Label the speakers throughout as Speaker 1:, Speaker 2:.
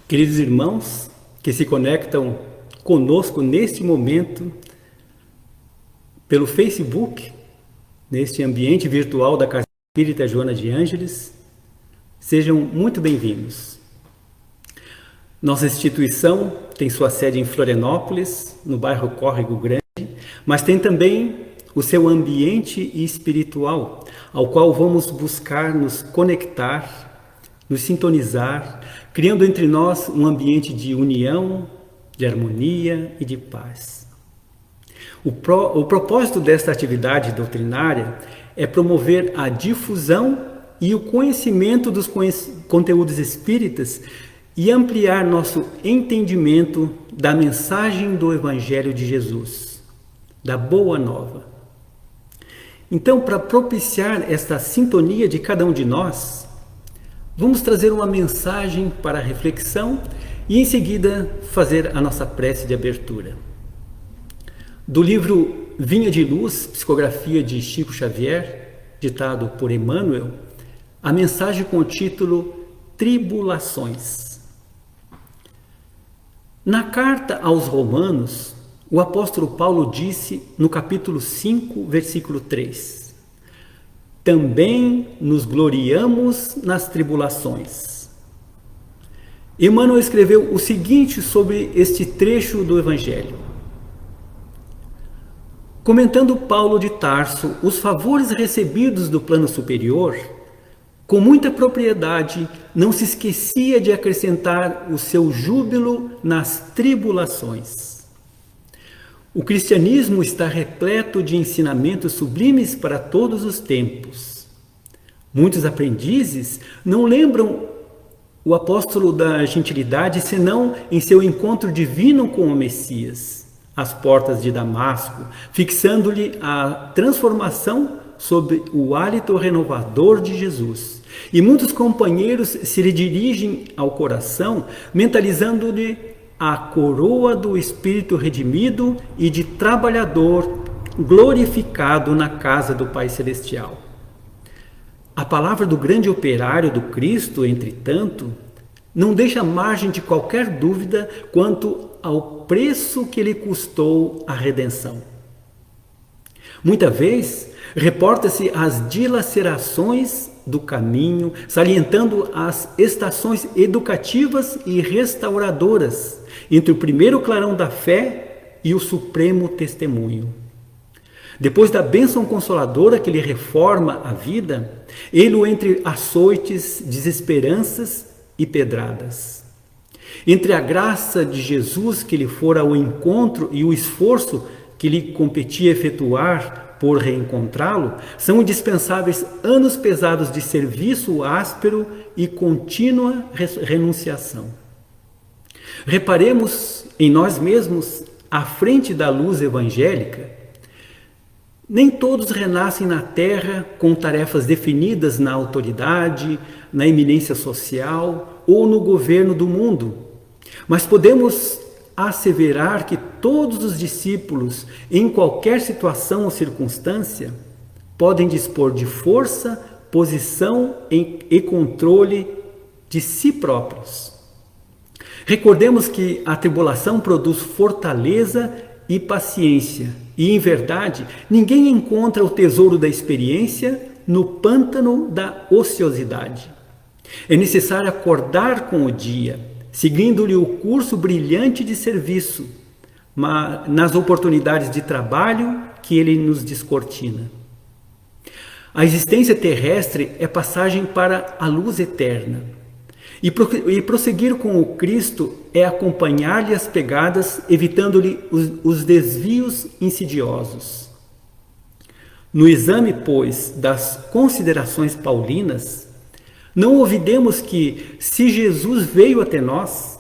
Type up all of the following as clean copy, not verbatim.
Speaker 1: Queridos irmãos que se conectam conosco neste momento pelo Facebook, neste ambiente virtual da Casa Espírita Joana de Ângeles, sejam muito bem-vindos. Nossa instituição tem sua sede em Florianópolis, no bairro Córrego Grande, mas tem também o seu ambiente espiritual, ao qual vamos buscar nos conectar, nos sintonizar, criando entre nós um ambiente de união, de harmonia e de paz. O propósito desta atividade doutrinária é promover a difusão e o conhecimento dos conteúdos espíritas e ampliar nosso entendimento da mensagem do Evangelho de Jesus, da Boa Nova. Então, para propiciar esta sintonia de cada um de nós, vamos trazer uma mensagem para a reflexão e, em seguida, fazer a nossa prece de abertura. Do livro Vinha de Luz, psicografia de Chico Xavier, ditado por Emmanuel, a mensagem com o título Tribulações. Na carta aos Romanos, o apóstolo Paulo disse no capítulo 5, versículo 3: também nos gloriamos nas tribulações. Emmanuel escreveu o seguinte sobre este trecho do Evangelho. Comentando Paulo de Tarso os favores recebidos do plano superior, com muita propriedade não se esquecia de acrescentar o seu júbilo nas tribulações. O cristianismo está repleto de ensinamentos sublimes para todos os tempos. Muitos aprendizes não lembram o apóstolo da gentilidade senão em seu encontro divino com o Messias, às portas de Damasco, fixando-lhe a transformação sob o hálito renovador de Jesus. E muitos companheiros se lhe dirigem ao coração, mentalizando-lhe a coroa do Espírito redimido e de trabalhador glorificado na casa do Pai Celestial. A palavra do grande operário do Cristo, entretanto, não deixa margem de qualquer dúvida quanto ao preço que lhe custou a redenção. Muita vez, reporta-se as dilacerações do caminho, salientando as estações educativas e restauradoras entre o primeiro clarão da fé e o supremo testemunho. Depois da bênção consoladora que lhe reforma a vida, ele entre açoites, desesperanças e pedradas. Entre a graça de Jesus que lhe fora ao encontro e o esforço que lhe competia efetuar por reencontrá-lo, são indispensáveis anos pesados de serviço áspero e contínua renunciação. Reparemos em nós mesmos, à frente da luz evangélica. Nem todos renascem na terra com tarefas definidas na autoridade, na eminência social ou no governo do mundo, mas podemos asseverar que todos os discípulos, em qualquer situação ou circunstância, podem dispor de força, posição e controle de si próprios. Recordemos que a tribulação produz fortaleza e paciência, e, em verdade, ninguém encontra o tesouro da experiência no pântano da ociosidade. É necessário acordar com o dia, seguindo-lhe o curso brilhante de serviço, nas oportunidades de trabalho que ele nos descortina. A existência terrestre é passagem para a luz eterna. E prosseguir com o Cristo é acompanhar-lhe as pegadas, evitando-lhe os desvios insidiosos. No exame, pois, das considerações paulinas, não ouvidemos que, se Jesus veio até nós,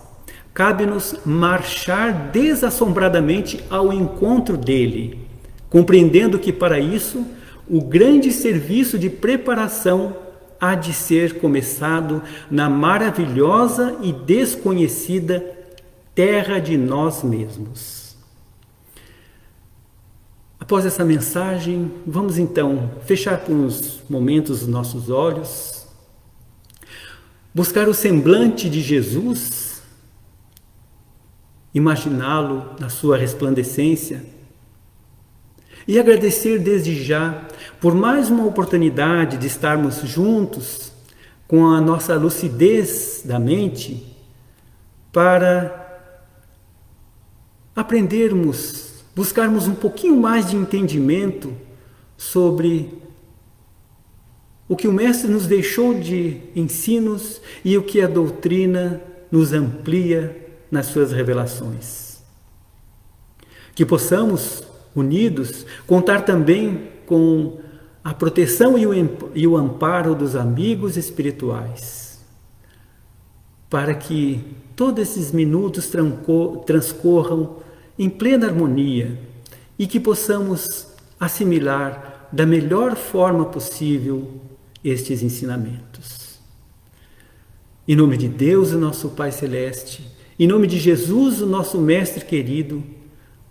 Speaker 1: cabe-nos marchar desassombradamente ao encontro dele, compreendendo que, para isso, o grande serviço de preparação há de ser começado na maravilhosa e desconhecida terra de nós mesmos. Após essa mensagem, vamos então fechar por uns momentos os nossos olhos, buscar o semblante de Jesus imaginá-lo na sua resplandecência e agradecer desde já por mais uma oportunidade de estarmos juntos com a nossa lucidez da mente para aprendermos, buscarmos um pouquinho mais de entendimento sobre o que o Mestre nos deixou de ensinos e o que a doutrina nos amplia nas suas revelações. Que possamos, unidos, contar também com a proteção e o amparo dos amigos espirituais, para que todos esses minutos transcorram em plena harmonia e que possamos assimilar da melhor forma possível estes ensinamentos. Em nome de Deus, o nosso Pai Celeste, em nome de Jesus, o nosso Mestre querido,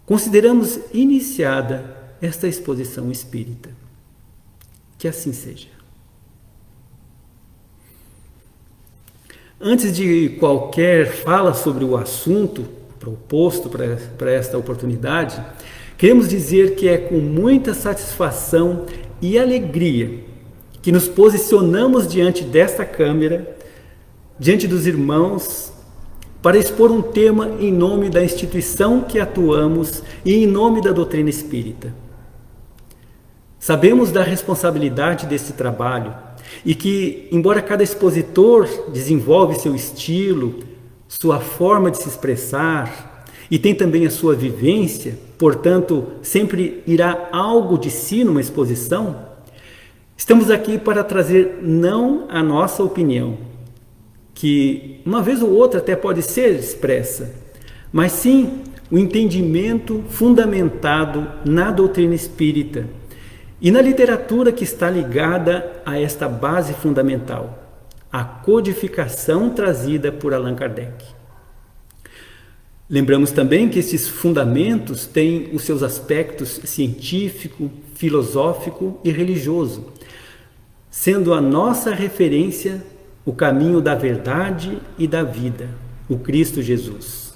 Speaker 1: consideramos iniciada esta exposição espírita. Que assim seja. Antes de qualquer fala sobre o assunto proposto para esta oportunidade, queremos dizer que é com muita satisfação e alegria que nos posicionamos diante desta câmara, diante dos irmãos, para expor um tema em nome da instituição que atuamos e em nome da doutrina espírita. Sabemos da responsabilidade desse trabalho e que, embora cada expositor desenvolve seu estilo, sua forma de se expressar e tem também a sua vivência, portanto, sempre irá algo de si numa exposição, estamos aqui para trazer não a nossa opinião, que uma vez ou outra até pode ser expressa, mas sim o entendimento fundamentado na doutrina espírita e na literatura que está ligada a esta base fundamental, a codificação trazida por Allan Kardec. Lembramos também que esses fundamentos têm os seus aspectos científico, filosófico e religioso, sendo a nossa referência o caminho da verdade e da vida, o Cristo Jesus.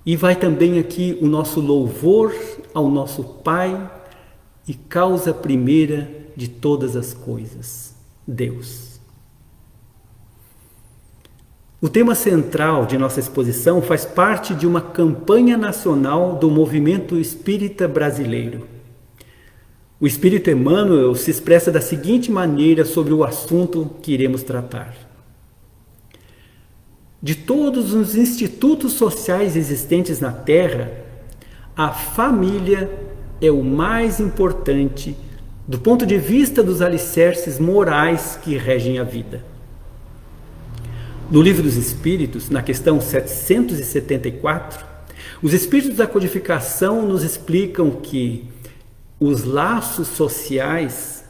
Speaker 1: E vai também aqui o nosso louvor ao nosso Pai e causa primeira de todas as coisas, Deus. O tema central de nossa exposição faz parte de uma campanha nacional do movimento espírita brasileiro. O Espírito Emmanuel se expressa da seguinte maneira sobre o assunto que iremos tratar. De todos os institutos sociais existentes na Terra, a família é o mais importante do ponto de vista dos alicerces morais que regem a vida. No Livro dos Espíritos, na questão 774, os Espíritos da Codificação nos explicam que os laços sociais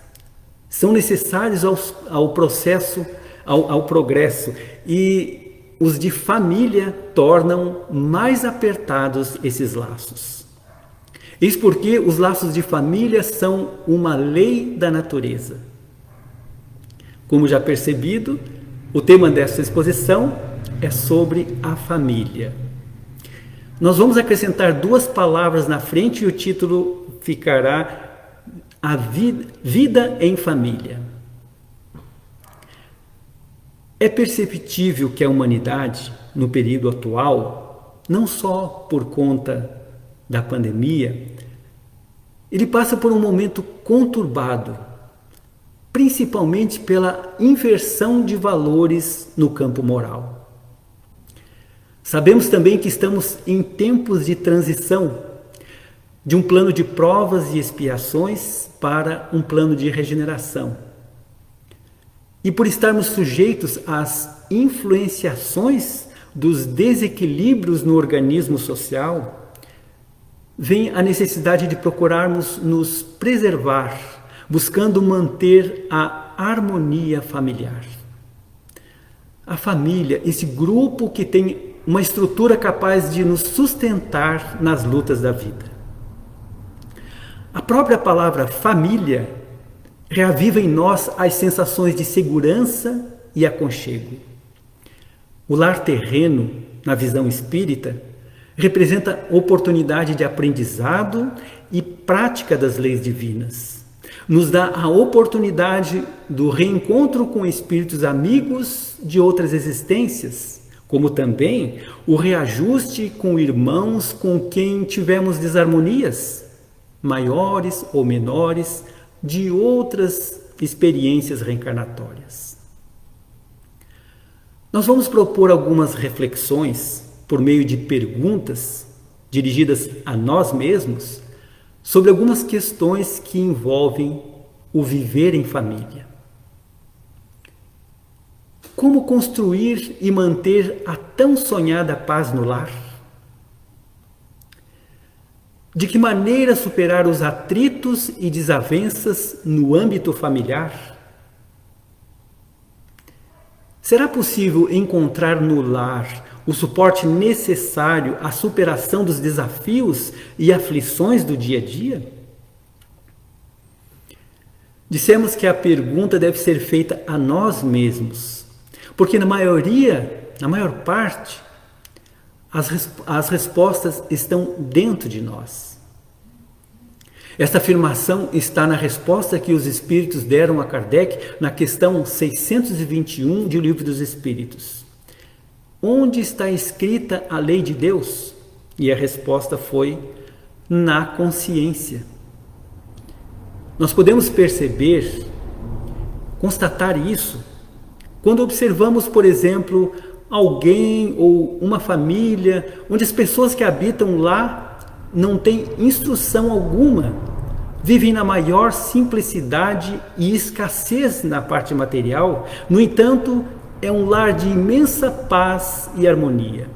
Speaker 1: são necessários ao processo, ao progresso, e os de família tornam mais apertados esses laços. Eis porque os laços de família são uma lei da natureza. Como já percebido, o tema desta exposição é sobre a família. Nós vamos acrescentar 2 palavras na frente e o título ficará a vida em família. É perceptível que a humanidade, no período atual, não só por conta da pandemia, ele passa por um momento conturbado, principalmente pela inversão de valores no campo moral. Sabemos também que estamos em tempos de transição, de um plano de provas e expiações para um plano de regeneração. E por estarmos sujeitos às influenciações dos desequilíbrios no organismo social, vem a necessidade de procurarmos nos preservar, buscando manter a harmonia familiar. A família, esse grupo que tem uma estrutura capaz de nos sustentar nas lutas da vida. A própria palavra família reaviva em nós as sensações de segurança e aconchego. O lar terreno na visão espírita, representa oportunidade de aprendizado e prática das leis divinas. Nos dá a oportunidade do reencontro com espíritos amigos de outras existências, como também o reajuste com irmãos com quem tivemos desarmonias, maiores ou menores, de outras experiências reencarnatórias. Nós vamos propor algumas reflexões por meio de perguntas dirigidas a nós mesmos sobre algumas questões que envolvem o viver em família. Como construir e manter a tão sonhada paz no lar? De que maneira superar os atritos e desavenças no âmbito familiar? Será possível encontrar no lar o suporte necessário à superação dos desafios e aflições do dia a dia? Dissemos que a pergunta deve ser feita a nós mesmos, porque na maior parte, as respostas estão dentro de nós. Esta afirmação está na resposta que os Espíritos deram a Kardec na questão 621 de O Livro dos Espíritos. Onde está escrita a lei de Deus? E a resposta foi: na consciência. Nós podemos perceber, constatar isso, quando observamos, por exemplo, alguém ou uma família onde as pessoas que habitam lá não têm instrução alguma, vivem na maior simplicidade e escassez na parte material. No entanto, é um lar de imensa paz e harmonia.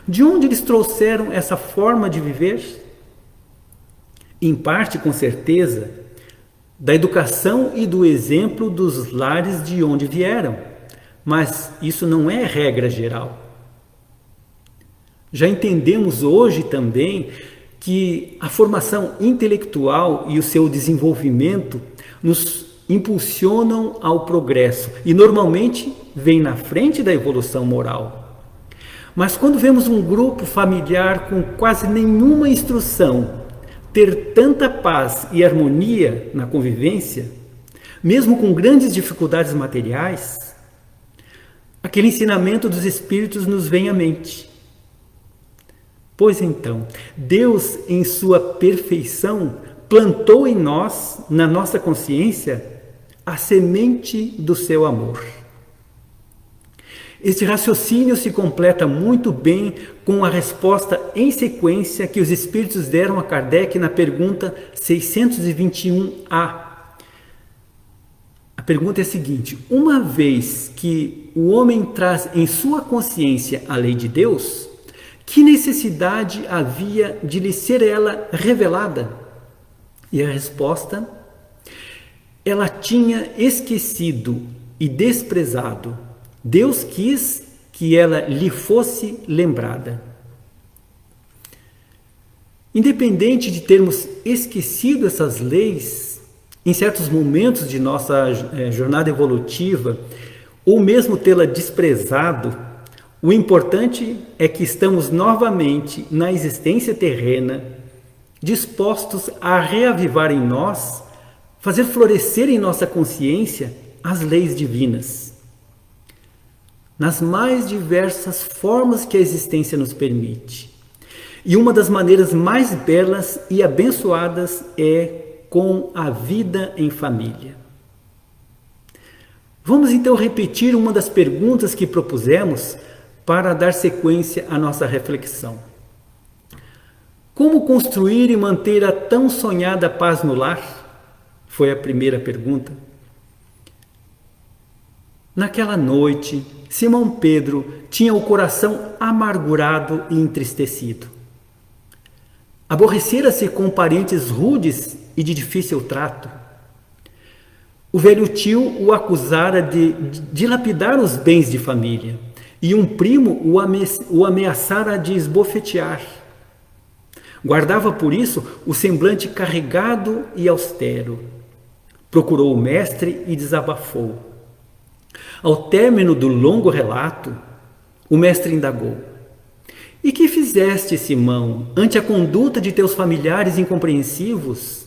Speaker 1: De onde eles trouxeram essa forma de viver? Em parte, com certeza, da educação e do exemplo dos lares de onde vieram, mas isso não é regra geral. Já entendemos hoje também que a formação intelectual e o seu desenvolvimento nos impulsionam ao progresso e normalmente vem na frente da evolução moral. Mas quando vemos um grupo familiar com quase nenhuma instrução ter tanta paz e harmonia na convivência, mesmo com grandes dificuldades materiais, aquele ensinamento dos Espíritos nos vem à mente. Pois então, Deus, em sua perfeição, plantou em nós, na nossa consciência, a semente do seu amor. Este raciocínio se completa muito bem com a resposta em sequência que os Espíritos deram a Kardec na pergunta 621A. A pergunta é a seguinte: uma vez que o homem traz em sua consciência a lei de Deus, que necessidade havia de lhe ser ela revelada? E a resposta: ela tinha esquecido e desprezado. Deus quis que ela lhe fosse lembrada. Independente de termos esquecido essas leis, em certos momentos de nossa jornada evolutiva, ou mesmo tê-la desprezado, o importante é que estamos novamente na existência terrena, dispostos a reavivar em nós, fazer florescer em nossa consciência as leis divinas, nas mais diversas formas que a existência nos permite. E uma das maneiras mais belas e abençoadas é com a vida em família. Vamos então repetir uma das perguntas que propusemos para dar sequência à nossa reflexão. Como construir e manter a tão sonhada paz no lar? Foi a primeira pergunta. Naquela noite, Simão Pedro tinha o coração amargurado e entristecido. Aborrecera-se com parentes rudes e de difícil trato. O velho tio o acusara de dilapidar os bens de família e um primo o ameaçara de esbofetear. Guardava por isso o semblante carregado e austero. Procurou o mestre e desabafou. Ao término do longo relato, O mestre indagou: E que fizeste, Simão, ante a conduta de teus familiares incompreensivos?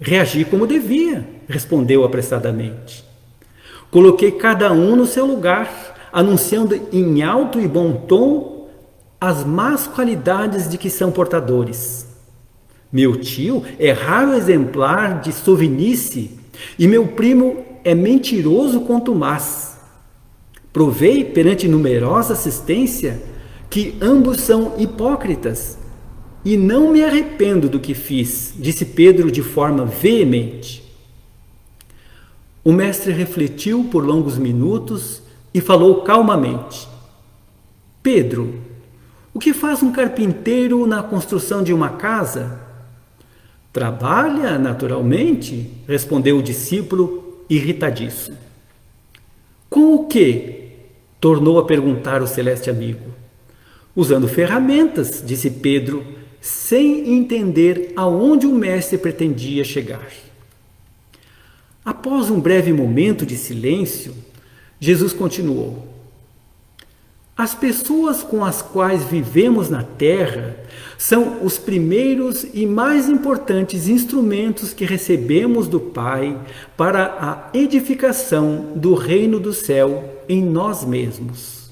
Speaker 1: Reagi como devia, respondeu apressadamente. Coloquei cada um no seu lugar, anunciando em alto e bom tom as más qualidades de que são portadores. Meu tio é raro exemplar de sovinice e meu primo é mentiroso contumaz. Provei perante numerosa assistência que ambos são hipócritas e não me arrependo do que fiz, disse Pedro de forma veemente. O mestre refletiu por longos minutos e falou calmamente: Pedro, o que faz um carpinteiro na construção de uma casa? Trabalha, naturalmente, respondeu o discípulo, irritadíssimo. Com o quê? Tornou a perguntar o celeste amigo. Usando ferramentas, disse Pedro, sem entender aonde o mestre pretendia chegar. Após um breve momento de silêncio, Jesus continuou: As pessoas com as quais vivemos na terra são os primeiros e mais importantes instrumentos que recebemos do Pai para a edificação do reino do céu em nós mesmos.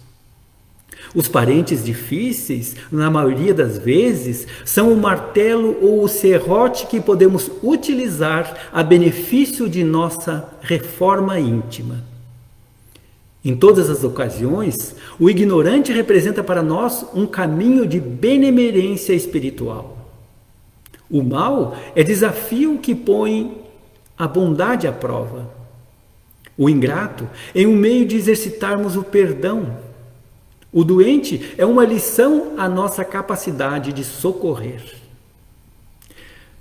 Speaker 1: Os parentes difíceis, na maioria das vezes, são o martelo ou o serrote que podemos utilizar a benefício de nossa reforma íntima. Em todas as ocasiões, o ignorante representa para nós um caminho de benemerência espiritual. O mal é desafio que põe a bondade à prova. O ingrato é um meio de exercitarmos o perdão. O doente é uma lição à nossa capacidade de socorrer.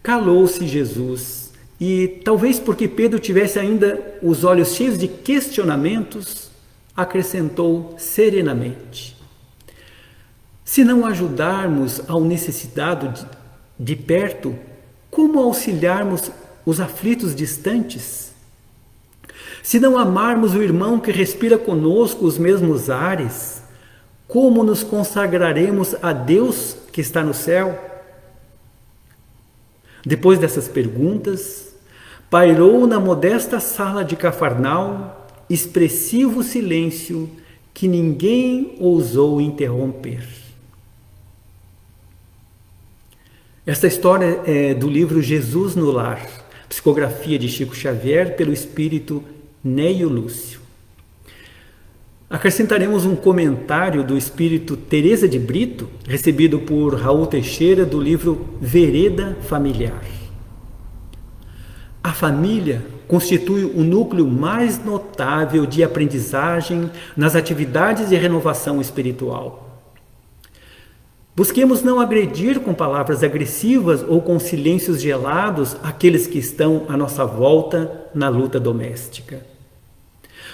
Speaker 1: Calou-se Jesus e, talvez porque Pedro tivesse ainda os olhos cheios de questionamentos, acrescentou serenamente: Se não ajudarmos ao necessitado de perto, como auxiliarmos os aflitos distantes? Se não amarmos o irmão que respira conosco os mesmos ares, como nos consagraremos a Deus que está no céu? Depois dessas perguntas, pairou na modesta sala de Cafarnaum expressivo silêncio que ninguém ousou interromper. Esta história é do livro Jesus no Lar, psicografia de Chico Xavier pelo espírito Neio Lúcio. Acrescentaremos um comentário do espírito Teresa de Brito, recebido por Raul Teixeira, do livro Vereda Familiar. A família constitui o núcleo mais notável de aprendizagem nas atividades de renovação espiritual. Busquemos não agredir com palavras agressivas ou com silêncios gelados aqueles que estão à nossa volta na luta doméstica.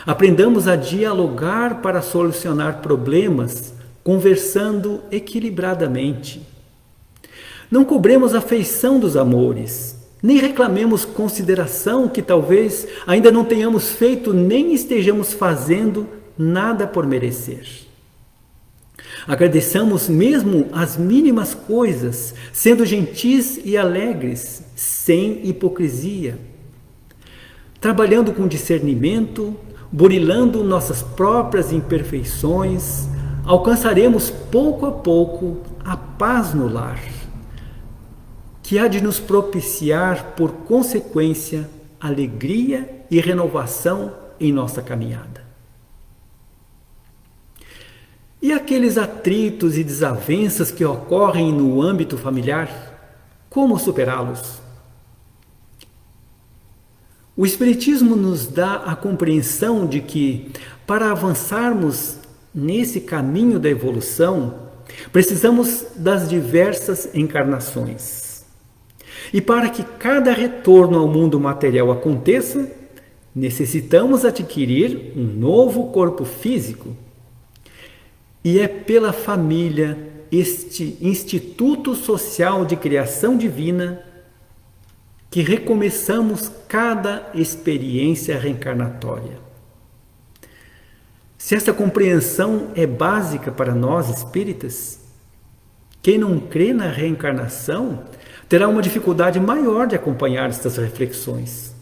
Speaker 1: Aprendamos a dialogar para solucionar problemas, conversando equilibradamente. Não cobremos a feição dos amores, nem reclamemos consideração que talvez ainda não tenhamos feito nem estejamos fazendo nada por merecer. Agradeçamos mesmo as mínimas coisas, sendo gentis e alegres, sem hipocrisia. Trabalhando com discernimento, burilando nossas próprias imperfeições, alcançaremos pouco a pouco a paz no lar, que há de nos propiciar, por consequência, alegria e renovação em nossa caminhada. E aqueles atritos e desavenças que ocorrem no âmbito familiar, como superá-los? O Espiritismo nos dá a compreensão de que, para avançarmos nesse caminho da evolução, precisamos das diversas encarnações. E para que cada retorno ao mundo material aconteça, necessitamos adquirir um novo corpo físico. E é pela família, este Instituto Social de Criação Divina, que recomeçamos cada experiência reencarnatória. Se essa compreensão é básica para nós espíritas, quem não crê na reencarnação terá uma dificuldade maior de acompanhar estas reflexões.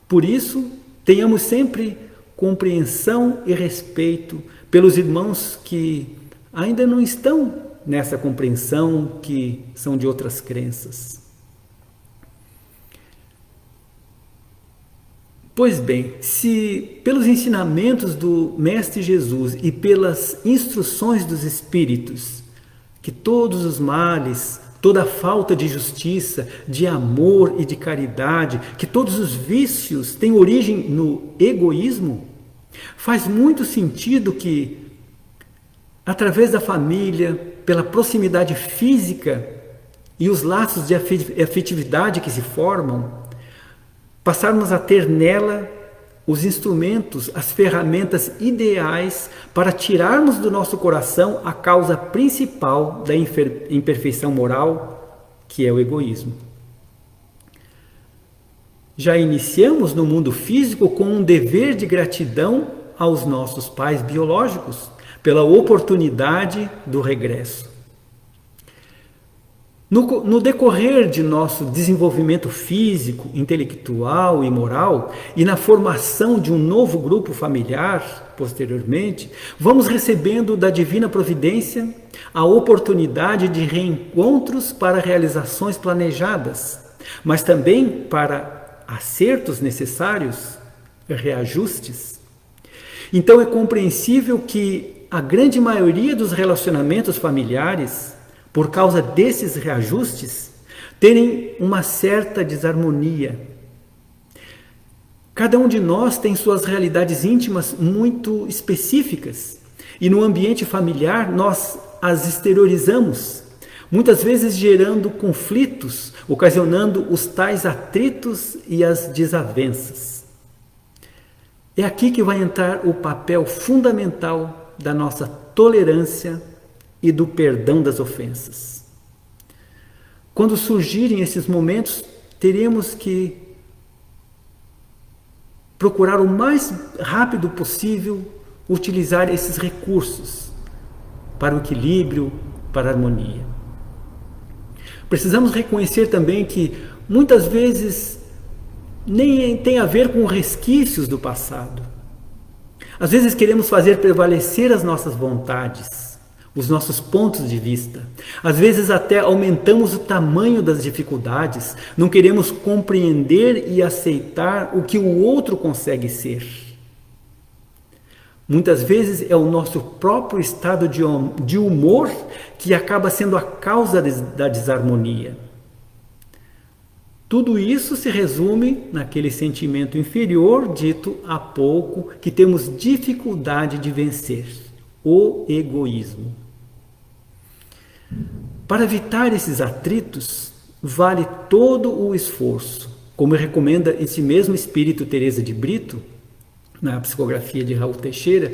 Speaker 1: Por isso, tenhamos sempre compreensão e respeito pelos irmãos que ainda não estão nessa compreensão, que são de outras crenças. Pois bem, se pelos ensinamentos do Mestre Jesus e pelas instruções dos Espíritos, que todos os males, toda a falta de justiça, de amor e de caridade, que todos os vícios têm origem no egoísmo, faz muito sentido que, através da família, pela proximidade física e os laços de afetividade que se formam, passarmos a ter nela os instrumentos, as ferramentas ideais para tirarmos do nosso coração a causa principal da imperfeição moral, que é o egoísmo. Já iniciamos no mundo físico com um dever de gratidão aos nossos pais biológicos pela oportunidade do regresso. No decorrer de nosso desenvolvimento físico, intelectual e moral, e na formação de um novo grupo familiar, posteriormente, vamos recebendo da Divina Providência a oportunidade de reencontros para realizações planejadas, mas também para acertos necessários, reajustes. Então é compreensível que a grande maioria dos relacionamentos familiares, por causa desses reajustes, terem uma certa desarmonia. Cada um de nós tem suas realidades íntimas muito específicas e no ambiente familiar nós as exteriorizamos, muitas vezes gerando conflitos, ocasionando os tais atritos e as desavenças. É aqui que vai entrar o papel fundamental da nossa tolerância e do perdão das ofensas. Quando surgirem esses momentos, teremos que procurar o mais rápido possível utilizar esses recursos para o equilíbrio, para a harmonia. Precisamos reconhecer também que muitas vezes nem tem a ver com resquícios do passado. Às vezes queremos fazer prevalecer as nossas vontades, os nossos pontos de vista. Às vezes até aumentamos o tamanho das dificuldades, não queremos compreender e aceitar o que o outro consegue ser. Muitas vezes é o nosso próprio estado de humor que acaba sendo a causa da desarmonia. Tudo isso se resume naquele sentimento inferior dito há pouco que temos dificuldade de vencer. O egoísmo. Para evitar esses atritos, vale todo o esforço, como recomenda esse mesmo espírito Teresa de Brito, na psicografia de Raul Teixeira,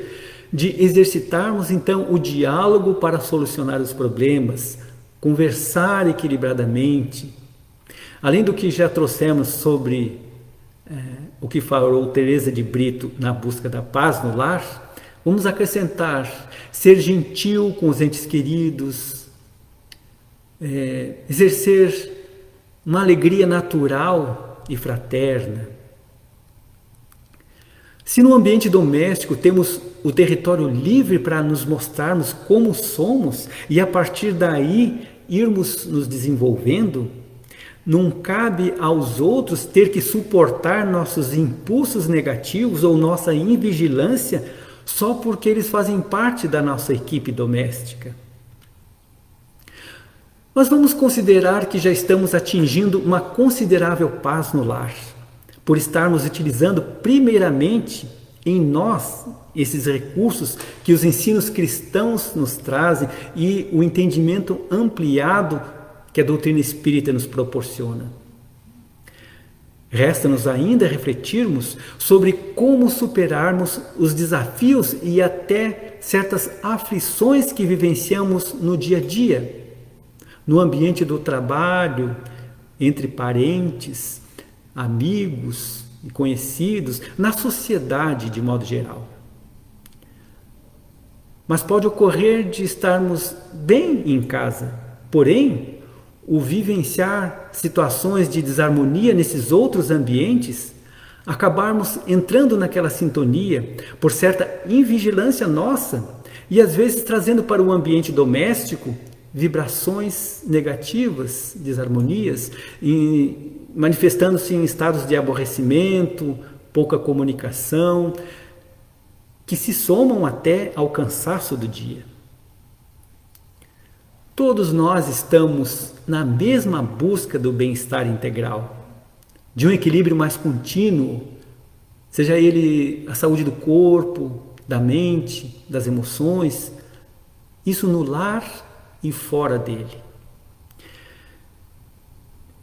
Speaker 1: de exercitarmos então o diálogo para solucionar os problemas, conversar equilibradamente. Além do que já trouxemos sobre o que falou Teresa de Brito na busca da paz no lar, vamos acrescentar ser gentil com os entes queridos, exercer uma alegria natural e fraterna. Se no ambiente doméstico temos o território livre para nos mostrarmos como somos e a partir daí irmos nos desenvolvendo, não cabe aos outros ter que suportar nossos impulsos negativos ou nossa invigilância só porque eles fazem parte da nossa equipe doméstica. Nós vamos considerar que já estamos atingindo uma considerável paz no lar, por estarmos utilizando primeiramente em nós esses recursos que os ensinos cristãos nos trazem e o entendimento ampliado que a doutrina espírita nos proporciona. Resta-nos ainda refletirmos sobre como superarmos os desafios e até certas aflições que vivenciamos no dia a dia, no ambiente do trabalho, entre parentes, amigos e conhecidos, na sociedade de modo geral. mas pode ocorrer de estarmos bem em casa, porém, o vivenciar situações de desarmonia nesses outros ambientes, acabarmos entrando naquela sintonia por certa invigilância nossa e às vezes trazendo para o ambiente doméstico vibrações negativas, desarmonias, manifestando-se em estados de aborrecimento, pouca comunicação, que se somam até ao cansaço do dia. Todos nós estamos na mesma busca do bem-estar integral, de um equilíbrio mais contínuo, seja ele a saúde do corpo, da mente, das emoções, isso no lar e fora dele.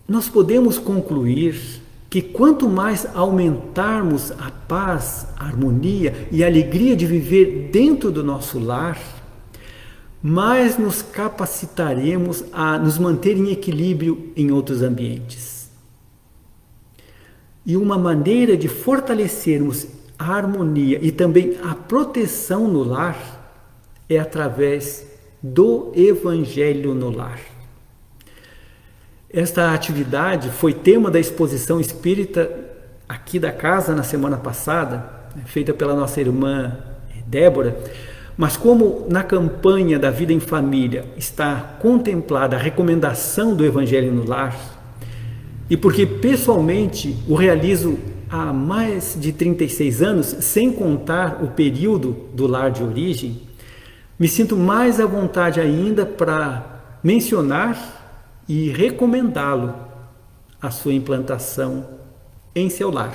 Speaker 1: Nós podemos concluir que quanto mais aumentarmos a paz, a harmonia e a alegria de viver dentro do nosso lar, mais nos capacitaremos a nos manter em equilíbrio em outros ambientes. E uma maneira de fortalecermos a harmonia e também a proteção no lar é através do Evangelho no lar. Esta atividade foi tema da exposição espírita aqui da casa na semana passada, feita pela nossa irmã Débora, mas como na campanha da Vida em Família está contemplada a recomendação do Evangelho no lar, e porque pessoalmente o realizo há mais de 36 anos, sem contar o período do lar de origem, me sinto mais à vontade ainda para mencionar e recomendá-lo a sua implantação em seu lar.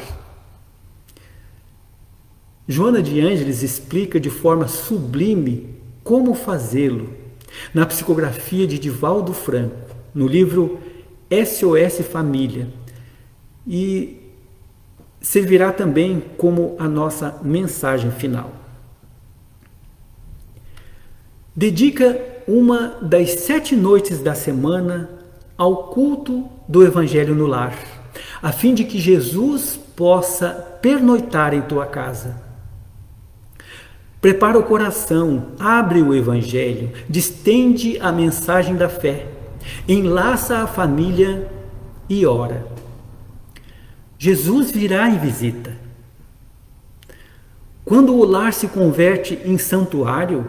Speaker 1: Joana de Ângeles explica de forma sublime como fazê-lo na psicografia de Divaldo Franco, no livro SOS Família, e servirá também como a nossa mensagem final. Dedica uma das 7 noites da semana ao culto do Evangelho no lar, a fim de que Jesus possa pernoitar em tua casa. Prepara o coração, abre o Evangelho, distende a mensagem da fé, enlaça a família e ora. Jesus virá em visita. Quando o lar se converte em santuário,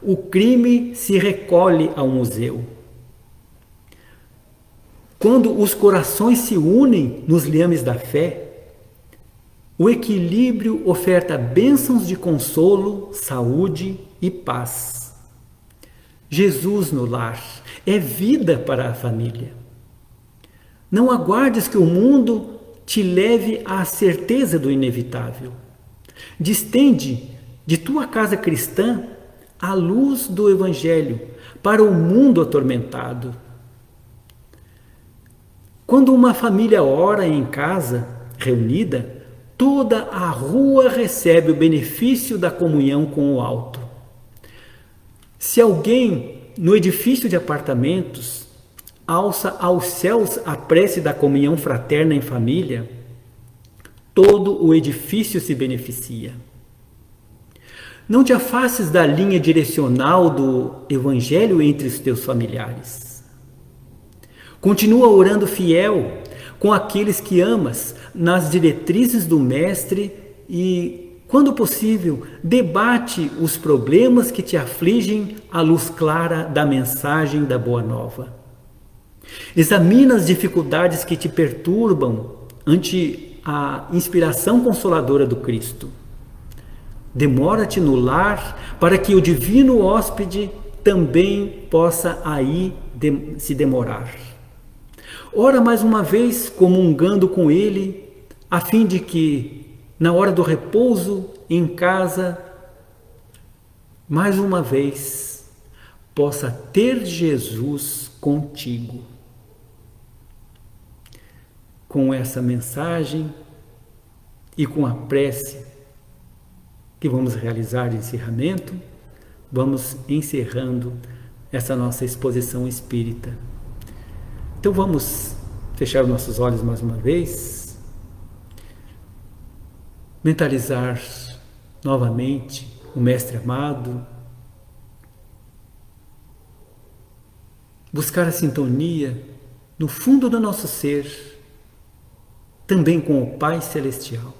Speaker 1: o crime se recolhe ao museu. Quando os corações se unem nos liames da fé, o equilíbrio oferta bênçãos de consolo, saúde e paz. Jesus no lar é vida para a família. Não aguardes que o mundo te leve à certeza do inevitável. Distende de tua casa cristã a luz do Evangelho para o mundo atormentado. Quando uma família ora em casa, reunida, toda a rua recebe o benefício da comunhão com o alto. Se alguém no edifício de apartamentos alça aos céus a prece da comunhão fraterna em família, todo o edifício se beneficia. Não te afastes da linha direcional do Evangelho entre os teus familiares. Continua orando fiel com aqueles que amas nas diretrizes do Mestre e, quando possível, debate os problemas que te afligem à luz clara da mensagem da Boa Nova. Examina as dificuldades que te perturbam ante a inspiração consoladora do Cristo. Demora-te no lar para que o divino hóspede também possa aí se demorar. Ora mais uma vez comungando com ele, a fim de que, na hora do repouso em casa, mais uma vez possa ter Jesus contigo. Com essa mensagem e com a prece que vamos realizar de encerramento, vamos encerrando essa nossa exposição espírita. Então vamos fechar os nossos olhos mais uma vez, mentalizar novamente o Mestre amado, buscar a sintonia no fundo do nosso ser, também com o Pai Celestial.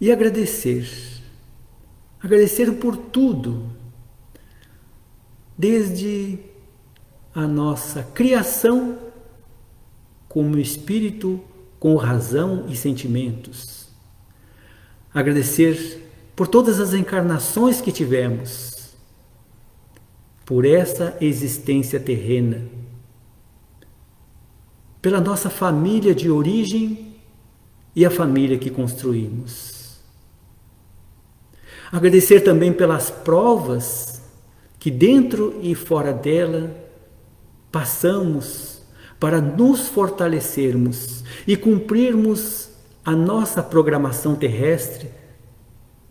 Speaker 1: E agradecer por tudo, desde a nossa criação como espírito com razão e sentimentos. Agradecer por todas as encarnações que tivemos, por essa existência terrena, pela nossa família de origem e a família que construímos. Agradecer também pelas provas que dentro e fora dela passamos para nos fortalecermos e cumprirmos a nossa programação terrestre,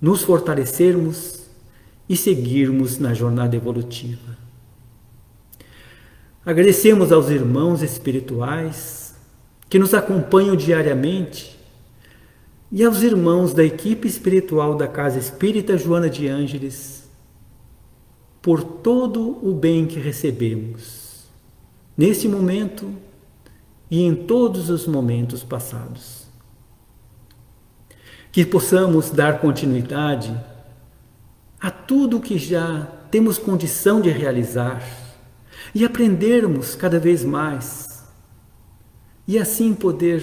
Speaker 1: nos fortalecermos e seguirmos na jornada evolutiva. Agradecemos aos irmãos espirituais que nos acompanham diariamente e aos irmãos da equipe espiritual da Casa Espírita Joana de Ângeles por todo o bem que recebemos neste momento e em todos os momentos passados. Que possamos dar continuidade a tudo que já temos condição de realizar e aprendermos cada vez mais e assim poder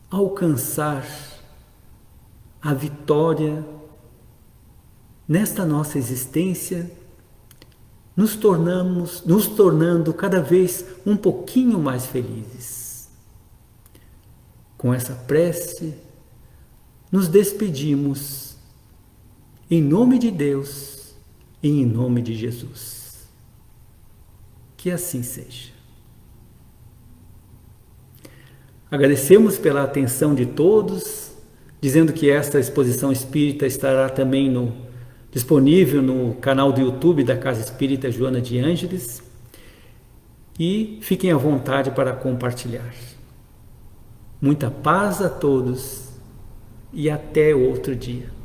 Speaker 1: alcançar a vitória nesta nossa existência, nos tornando cada vez um pouquinho mais felizes. Com essa prece, nos despedimos em nome de Deus e em nome de Jesus. Que assim seja. Agradecemos pela atenção de todos, dizendo que esta exposição espírita estará também disponível no canal do YouTube da Casa Espírita Joana de Ângeles e fiquem à vontade para compartilhar. Muita paz a todos e até outro dia.